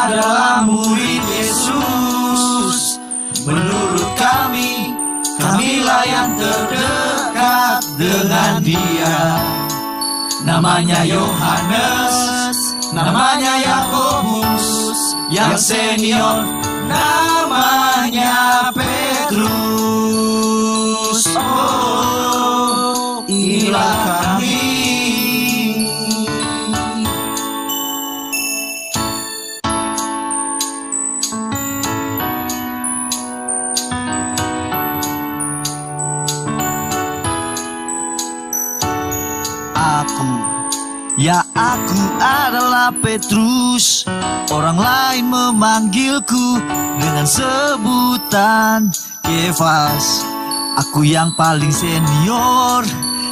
adalah murid Yesus. Menurut kami, kamilah yang terdekat dengan Dia. Namanya Yohanes, namanya Yakobus, yang senior namanya Petrus. Oh, inilah kami. Aku adalah Petrus. Orang lain memanggilku dengan sebutan Kefas. Aku yang paling senior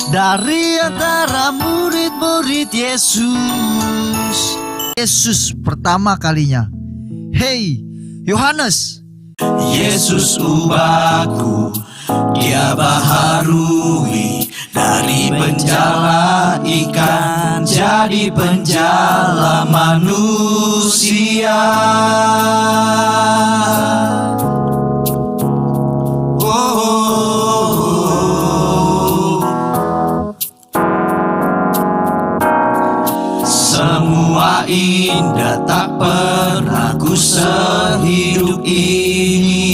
dari antara murid-murid Yesus. Yesus pertama kalinya. Hei, Yohanes. Yesus ubahku, Dia baharui dari penjala ikan jadi penjala manusia. Semua indah tak pernah ku sehidup ini.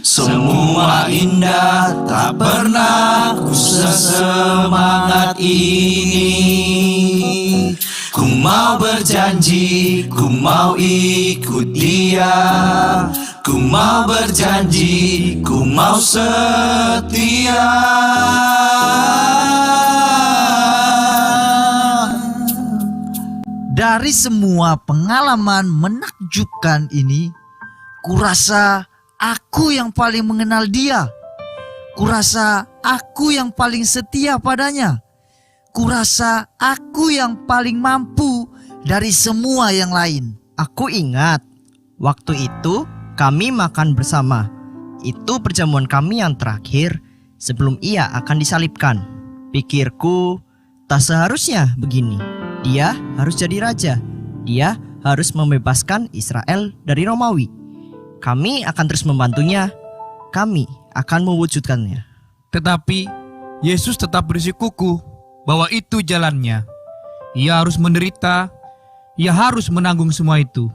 Semua indah tak pernah ku sesemangat ini. Ku mau berjanji, ku mau ikut Dia. Ku mau berjanji, ku mau setia. Dari semua pengalaman menakjubkan ini, kurasa aku yang paling mengenal Dia. Kurasa aku yang paling setia padanya. Kurasa aku yang paling mampu dari semua yang lain. Aku ingat, waktu itu kami makan bersama. Itu perjamuan kami yang terakhir sebelum Ia akan disalibkan. Pikirku, tak seharusnya begini. Dia harus jadi raja. Dia harus membebaskan Israel dari Romawi. Kami akan terus membantunya. Kami akan mewujudkannya. Tetapi Yesus tetap bersikukuh bahwa itu jalannya. Ia harus menderita. Ia harus menanggung semua itu.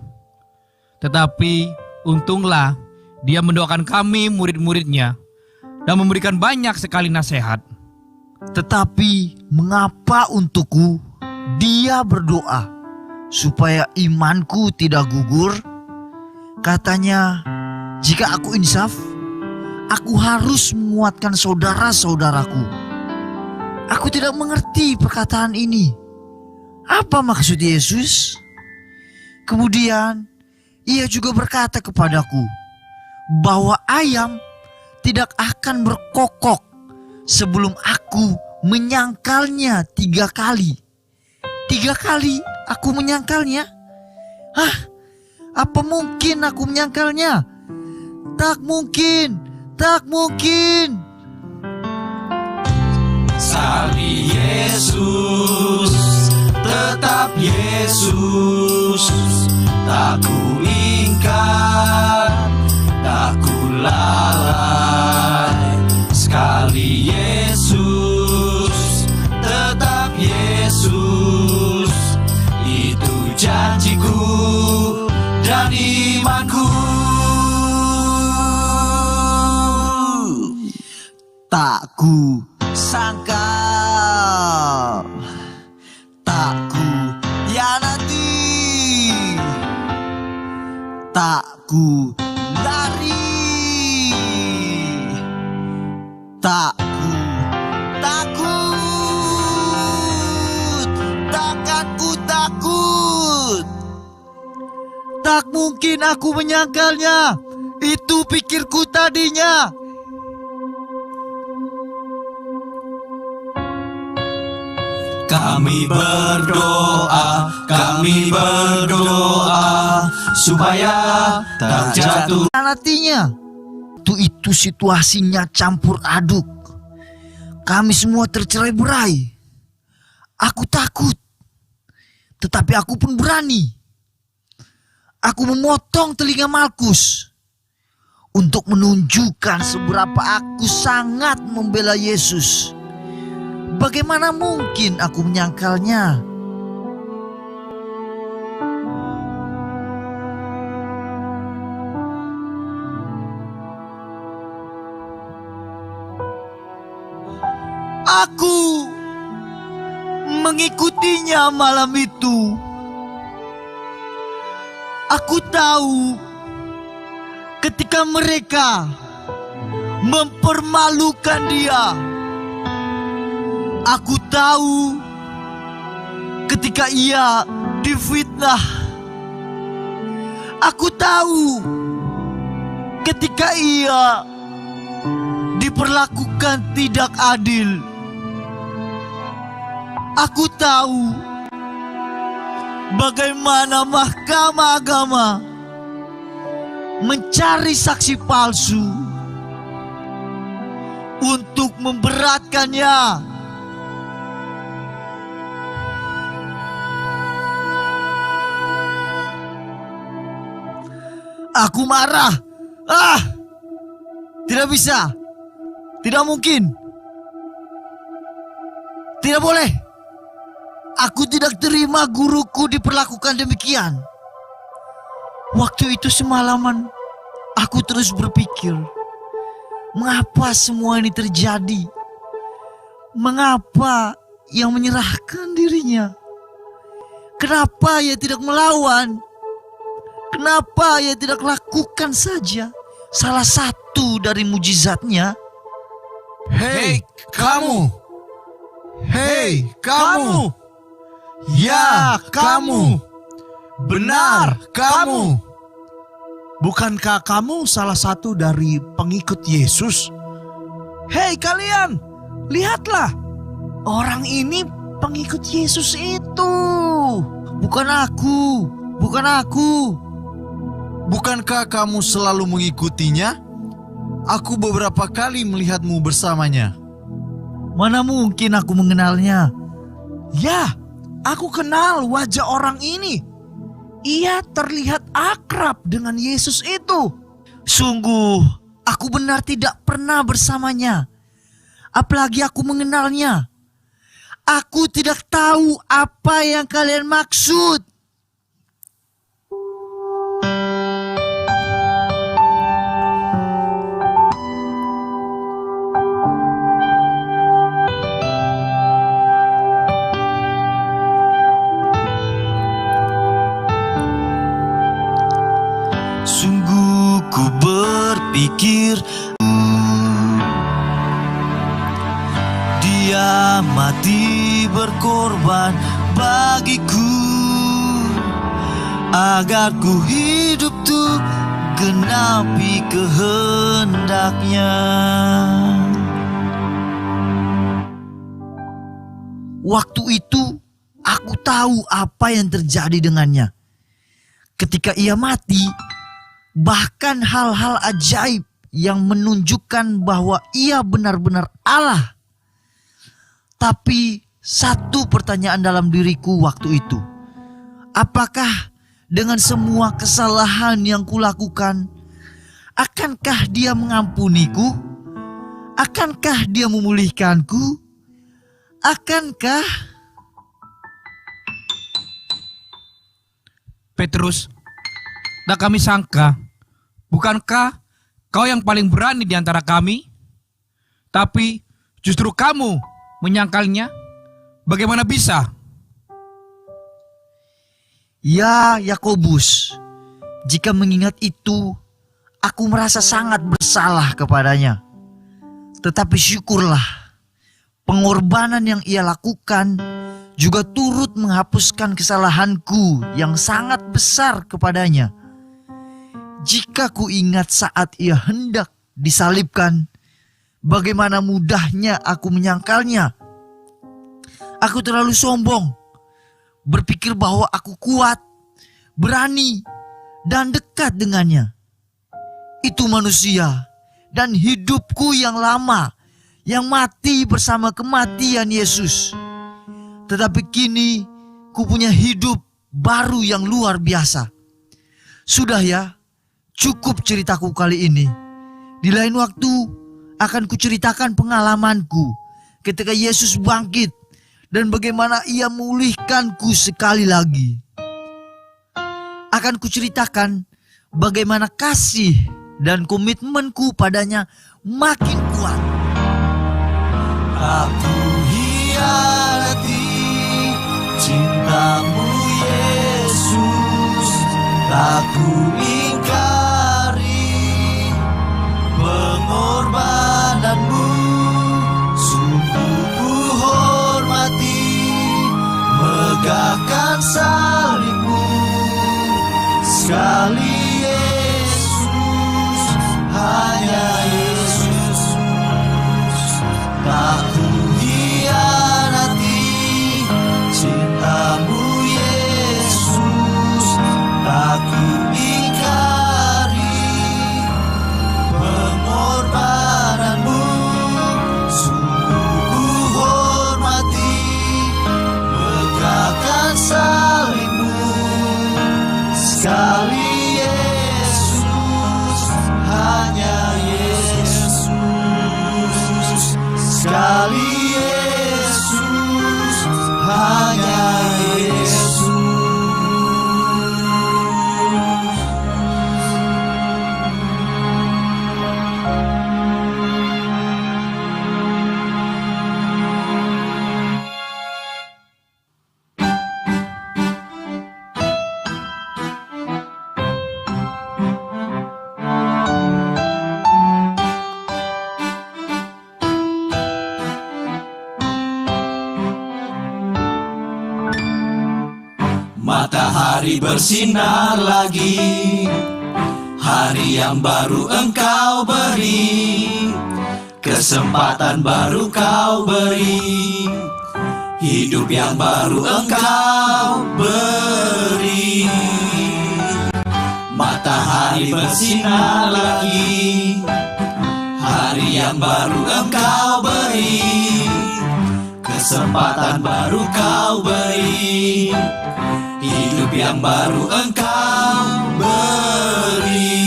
Tetapi untunglah Dia mendoakan kami murid-muridnya dan memberikan banyak sekali nasihat. Tetapi mengapa untukku Dia berdoa supaya imanku tidak gugur? Katanya, jika aku insaf, aku harus menguatkan saudara-saudaraku. Aku tidak mengerti perkataan ini. Apa maksud Yesus? Kemudian Ia juga berkata kepadaku bahwa ayam tidak akan berkokok sebelum aku menyangkalnya 3 kali. 3 kali aku menyangkalnya? Hah? Apa mungkin aku menyangkalnya? Tak mungkin, tak mungkin. Sekali Yesus, tetap Yesus. Tak ku ingkar, tak ku lalai. Sekali Yesus, tetap Yesus. Itu janjiku dan imanku. Tak ku sangka, tak ku hianati, tak ku lari, tak ku takut, takkan ku takut. Tak mungkin aku menyangkalnya. Itu pikirku tadinya. Kami berdoa supaya tak jatuh. Artinya, itu situasinya campur aduk. Kami semua tercerai-berai. Aku takut. Tetapi aku pun berani. Aku memotong telinga Malkus untuk menunjukkan seberapa aku sangat membela Yesus. Bagaimana mungkin aku menyangkalnya? Aku mengikutinya malam itu. Aku tahu ketika mereka mempermalukan dia. Aku tahu ketika ia difitnah. Aku tahu ketika ia diperlakukan tidak adil. Aku tahu bagaimana Mahkamah Agama mencari saksi palsu untuk memberatkannya. Aku marah. Tidak bisa. Tidak mungkin. Tidak boleh. Aku tidak terima guruku diperlakukan demikian. Waktu itu semalaman aku terus berpikir, mengapa semua ini terjadi? Mengapa ia menyerahkan dirinya? Kenapa ia tidak melawan? Kenapa ia tidak lakukan saja salah satu dari mujizatnya? Hei kamu! Hei kamu! Ya, kamu. Benar, kamu. Bukankah kamu salah satu dari pengikut Yesus? Hei kalian, lihatlah. Orang ini pengikut Yesus itu. Bukan aku, bukan aku. Bukankah kamu selalu mengikutinya? Aku beberapa kali melihatmu bersamanya. Mana mungkin aku mengenalnya? Ya, aku kenal wajah orang ini. Ia terlihat akrab dengan Yesus itu. Sungguh, aku benar tidak pernah bersamanya. Apalagi aku mengenalnya. Aku tidak tahu apa yang kalian maksud. Sungguh ku berpikir dia mati berkorban bagiku, agar ku hidup tuh genapi kehendaknya. Waktu itu aku tahu apa yang terjadi dengannya. Ketika ia mati, bahkan hal-hal ajaib yang menunjukkan bahwa ia benar-benar Allah. Tapi satu pertanyaan dalam diriku waktu itu. Apakah dengan semua kesalahan yang kulakukan, akankah dia mengampuniku? Akankah dia memulihkanku? Akankah... Petrus, tak kami sangka, bukankah kau yang paling berani di antara kami? Tapi justru kamu menyangkalnya. Bagaimana bisa? Ya Yakobus, jika mengingat itu, aku merasa sangat bersalah kepadanya. Tetapi syukurlah, pengorbanan yang ia lakukan juga turut menghapuskan kesalahanku yang sangat besar kepadanya. Jika ku ingat saat ia hendak disalibkan, bagaimana mudahnya aku menyangkalnya. Aku terlalu sombong, berpikir bahwa aku kuat, berani, dan dekat dengannya. Itu manusia dan hidupku yang lama, yang mati bersama kematian Yesus. Tetapi kini punya hidup baru yang luar biasa. Sudah ya, cukup ceritaku kali ini. Di lain waktu akan kuceritakan pengalamanku ketika Yesus bangkit dan bagaimana ia memulihkanku sekali lagi. Akan kuceritakan bagaimana kasih dan komitmenku padanya makin kuat. Aku hianati cintamu Yesus, tak ku ingkari pengorbananmu, sungguh ku hormati megahkan salibmu. Sekali Yesus, hanya Yesus, tak ku hianati cintamu Yesus, tak ku ingkari pengorbananmu, sungguh ku hormati megahkan salibmu. Sekali Yesus, hanya Yesus, sekali Yesus, hanya Yesus. Matahari bersinar lagi, hari yang baru Engkau beri, kesempatan baru Kau beri, hidup yang baru Engkau beri. Matahari bersinar lagi, hari yang baru Engkau beri, kesempatan baru Kau beri, hidup yang baru Engkau beri.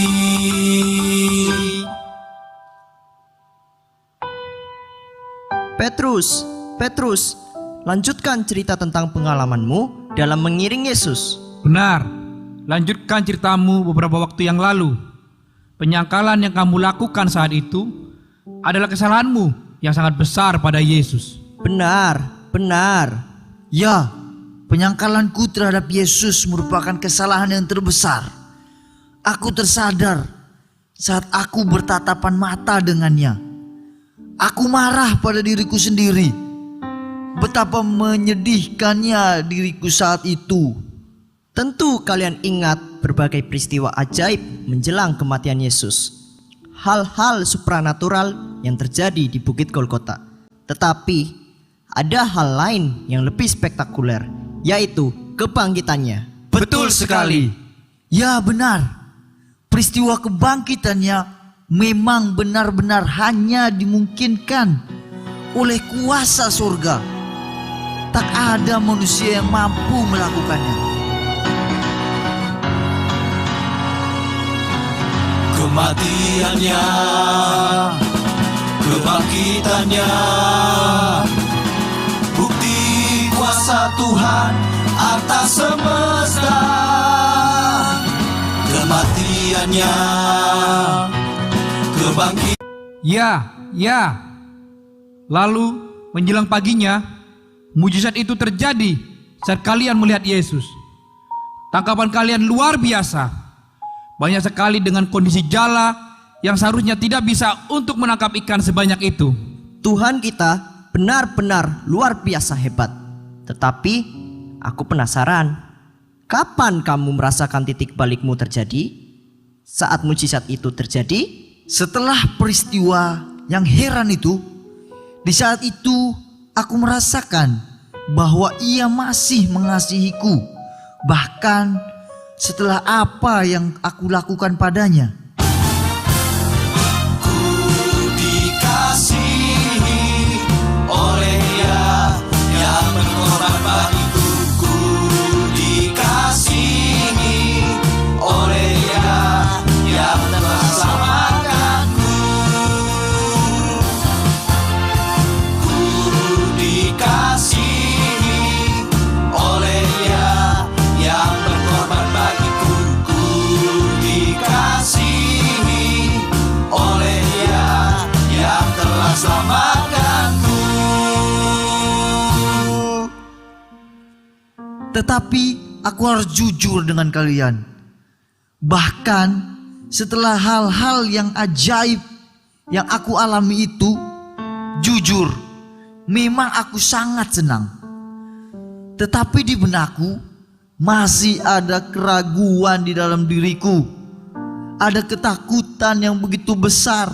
Petrus, lanjutkan cerita tentang pengalamanmu dalam mengiring Yesus. Benar, lanjutkan ceritamu beberapa waktu yang lalu. Penyangkalan yang kamu lakukan saat itu adalah kesalahanmu yang sangat besar pada Yesus. Benar. Ya, penyangkalanku terhadap Yesus merupakan kesalahan yang terbesar. Aku tersadar saat aku bertatapan mata dengannya. Aku marah pada diriku sendiri. Betapa menyedihkannya diriku saat itu. Tentu kalian ingat berbagai peristiwa ajaib menjelang kematian Yesus. Hal-hal supranatural yang terjadi di Bukit Golgota. Tetapi ada hal lain yang lebih spektakuler, yaitu kebangkitannya. Betul sekali. Ya benar, peristiwa kebangkitannya memang benar-benar hanya dimungkinkan oleh kuasa surga. Tak ada manusia yang mampu melakukannya. Kematiannya, kebangkitannya, bukti kuasa Tuhan atas semesta. Kematiannya, kebangkitan. Ya. Lalu menjelang paginya, mujizat itu terjadi saat kalian melihat Yesus. Tangkapan kalian luar biasa. Banyak sekali dengan kondisi jala yang seharusnya tidak bisa untuk menangkap ikan sebanyak itu. Tuhan kita benar-benar luar biasa hebat. Tetapi aku penasaran, kapan kamu merasakan titik balikmu terjadi? Saat mujizat itu terjadi? Setelah peristiwa yang heran itu, di saat itu aku merasakan bahwa Ia masih mengasihiku, bahkan setelah apa yang aku lakukan padanya. Ku dikasihi oleh Dia yang berkorban bagiku. Ku Tetapi aku harus jujur dengan kalian. Bahkan setelah hal-hal yang ajaib yang aku alami itu, jujur, memang aku sangat senang. Tetapi di benakku masih ada keraguan di dalam diriku. Ada ketakutan yang begitu besar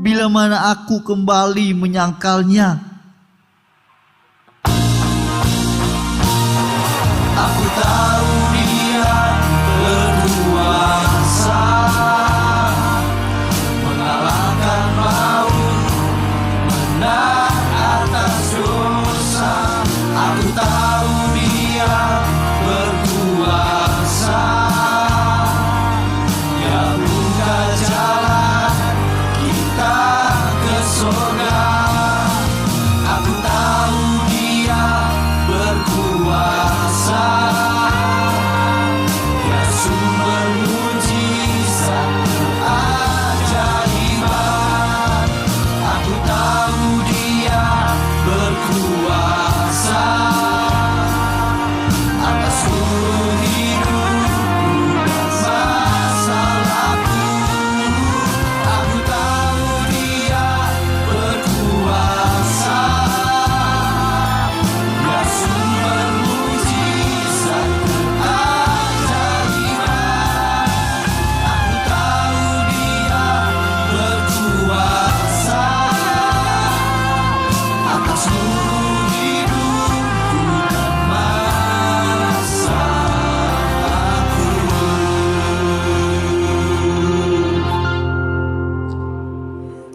bila mana aku kembali menyangkalnya. Aku tahu Dia berkuasa mengalahkan maut, menang atas dosa. Aku tahu Dia berkuasa, Dia buka jalan kita ke surga. Aku tahu Dia berkuasa, Dia sumber mujizat keajaiban. Aku tahu Dia berkuasa atas seluruh hidupku dan masalahku. Aku tahu Dia berkuasa, Dia sumber mujizat keajaiban. Aku tahu Dia berkuasa atas seluruh hidupku dan masalahku.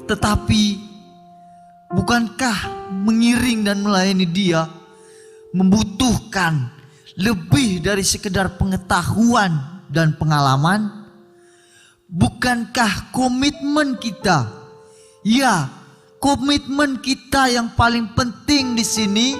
Tetapi bukankah mengiring dan melayani Dia membutuhkan lebih dari sekedar pengetahuan dan pengalaman? Bukankah komitmen kita, ya, komitmen kita yang paling penting di sini?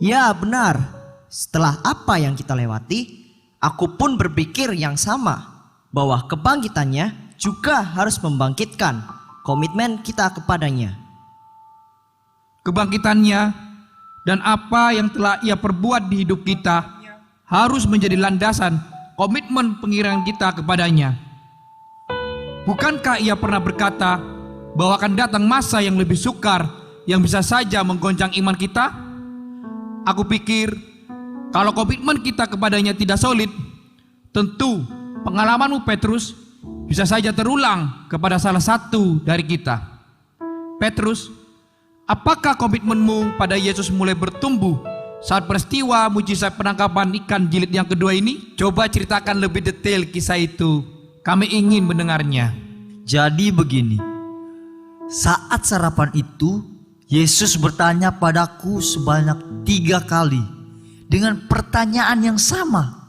Ya benar, setelah apa yang kita lewati, aku pun berpikir yang sama, bahwa kebangkitannya juga harus membangkitkan komitmen kita kepadanya. Kebangkitannya dan apa yang telah Ia perbuat di hidup kita harus menjadi landasan komitmen pengiringan kita kepadanya. Bukankah Ia pernah berkata bahwa akan datang masa yang lebih sukar yang bisa saja menggoncang iman kita? Aku pikir kalau komitmen kita kepadanya tidak solid, tentu pengalamanmu Petrus bisa saja terulang kepada salah satu dari kita. Petrus, apakah komitmenmu pada Yesus mulai bertumbuh saat peristiwa mujizat penangkapan ikan jilid yang kedua ini? Coba ceritakan lebih detail kisah itu. Kami ingin mendengarnya. Jadi begini, saat sarapan itu Yesus bertanya padaku sebanyak 3 kali dengan pertanyaan yang sama.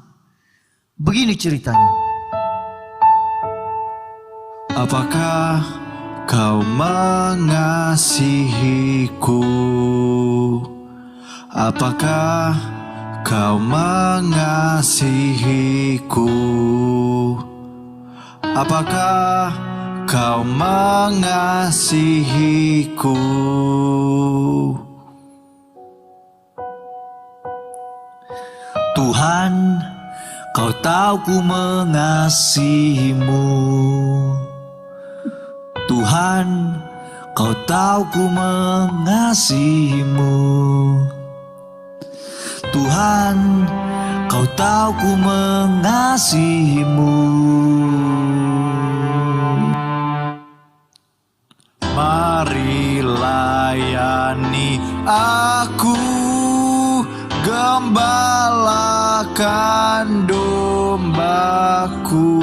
Begini ceritanya. Apakah kau mengasihiku? Apakah kau mengasihiku? Apakah kau mengasihiku? Tuhan, Kau tahu ku mengasihimu. Tuhan, Kau tahu ku mengasihimu. Tuhan, Kau tahu ku mengasihimu. Mari layani aku, gembalakan dombaku.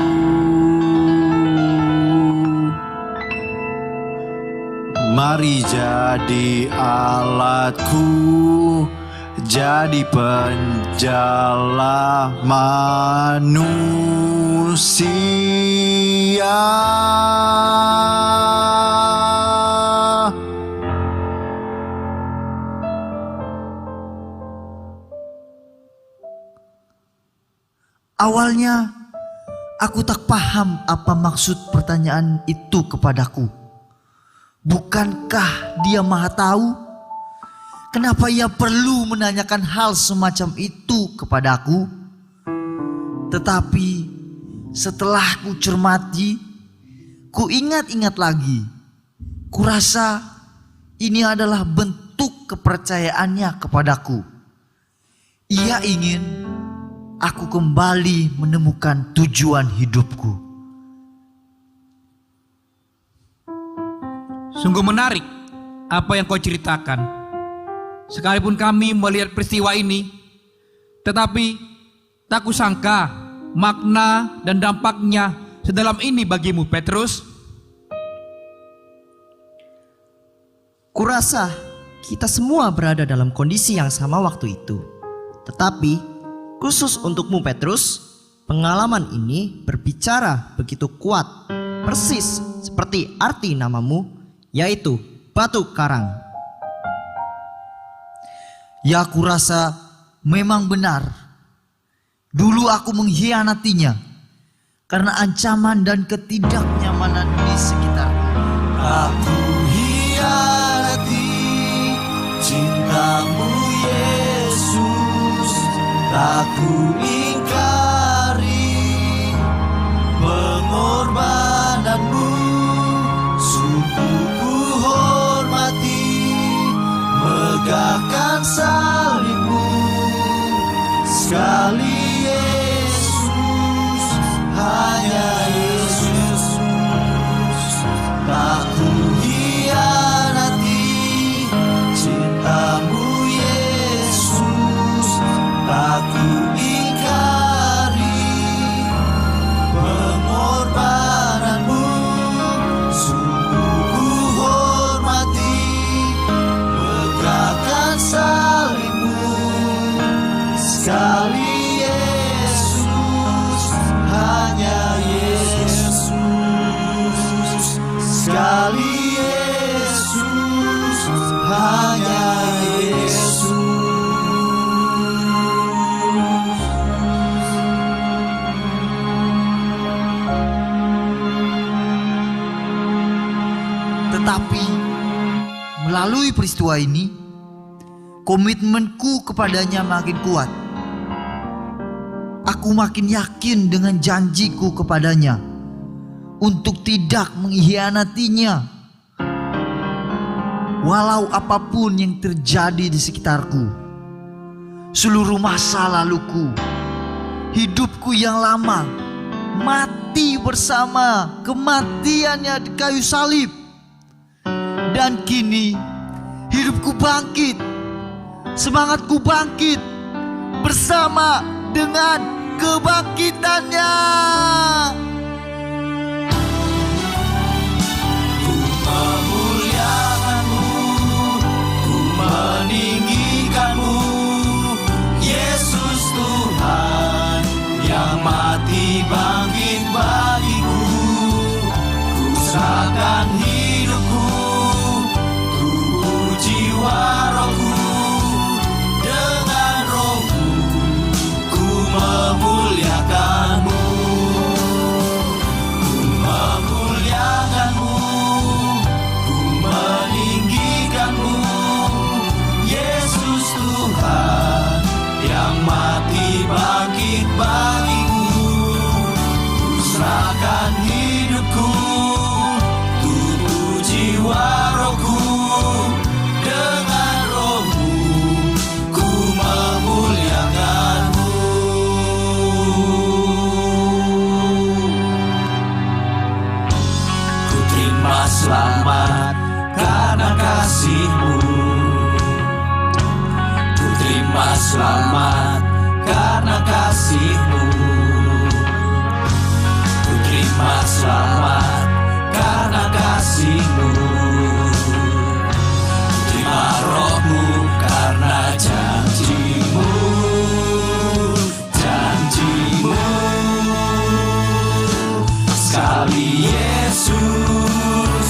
Mari jadi alatku, jadi penjala manusia. Awalnya aku tak paham apa maksud pertanyaan itu kepadaku. Bukankah Dia Maha Tahu? Kenapa ia perlu menanyakan hal semacam itu kepadaku? Tetapi setelah ku cermati, ku ingat-ingat lagi. Kurasa ini adalah bentuk kepercayaannya kepadaku. Ia ingin aku kembali menemukan tujuan hidupku. Sungguh menarik apa yang kau ceritakan. Sekalipun kami melihat peristiwa ini, tetapi tak kusangka makna dan dampaknya sedalam ini bagimu, Petrus. Kurasa kita semua berada dalam kondisi yang sama waktu itu. Tetapi khusus untukmu, Petrus, pengalaman ini berbicara begitu kuat, persis seperti arti namamu, yaitu batu karang. Ya, kurasa memang benar. Dulu aku mengkhianatinya karena ancaman dan ketidaknyamanan di sekitarku. Aku hianati cintamu Yesus, aku ingkari pengorbananmu, sungguh ku hormati megahkan salibmu. Sekali Yesus, hanya Yesus, tak ku hianati cintamu Yesus, tak ku ingkari pengorbananmu, sungguh ku hormati megahkan salibmu. Sekali Yesus, hanya Yesus, sekali Yesus, hanya Yesus. Tetapi melalui peristiwa ini, komitmenku kepadanya makin kuat. Aku makin yakin dengan janjiku kepadanya untuk tidak mengkhianatinya, walau apapun yang terjadi di sekitarku. Seluruh masa laluku, hidupku yang lama, mati bersama kematiannya di kayu salib. Dan kini hidupku bangkit, semangatku bangkit bersama dengan kebangkitannya. Ku memuliakanmu, ku meninggikanmu, Yesus Tuhan yang mati bangkit bagiku. Ku serahkan hidupku, ku jiwa rohku, dengan rohku ku memuliakanmu, ku memuliakanmu, ku meninggikanmu, Yesus Tuhan yang mati bangkit bagiku. Ku serahkan hidupku, tubuh jiwa rohku, dengan rohmu ku memuliakanmu. Ku terima selamat karena kasih-Mu, ku terima selamat karena kasih-Mu, ku terima selamat karena kasih-Mu, terima roh-Mu karena janji-Mu, janji-Mu. Sekali Yesus,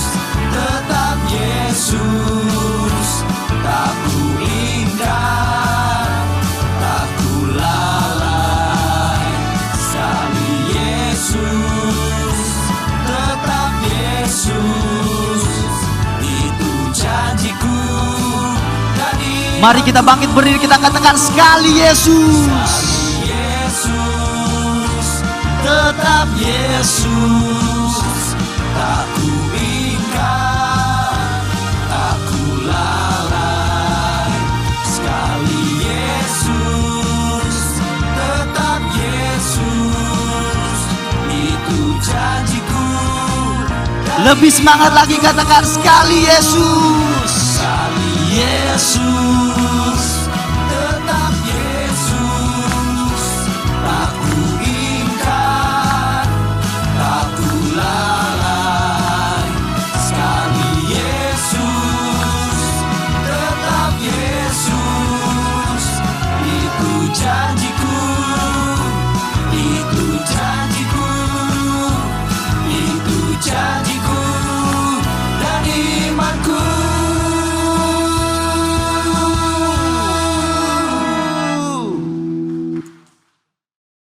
tetap Yesus, tak ku ingkar Mari kita bangkit berdiri, kita katakan sekali Yesus. Yesus, tetap Yesus, tak ku ingkar, tak ku lalai. Sekali Yesus, tetap Yesus, itu janjiku. Lebih semangat lagi, katakan sekali Yesus. Sekali Yesus,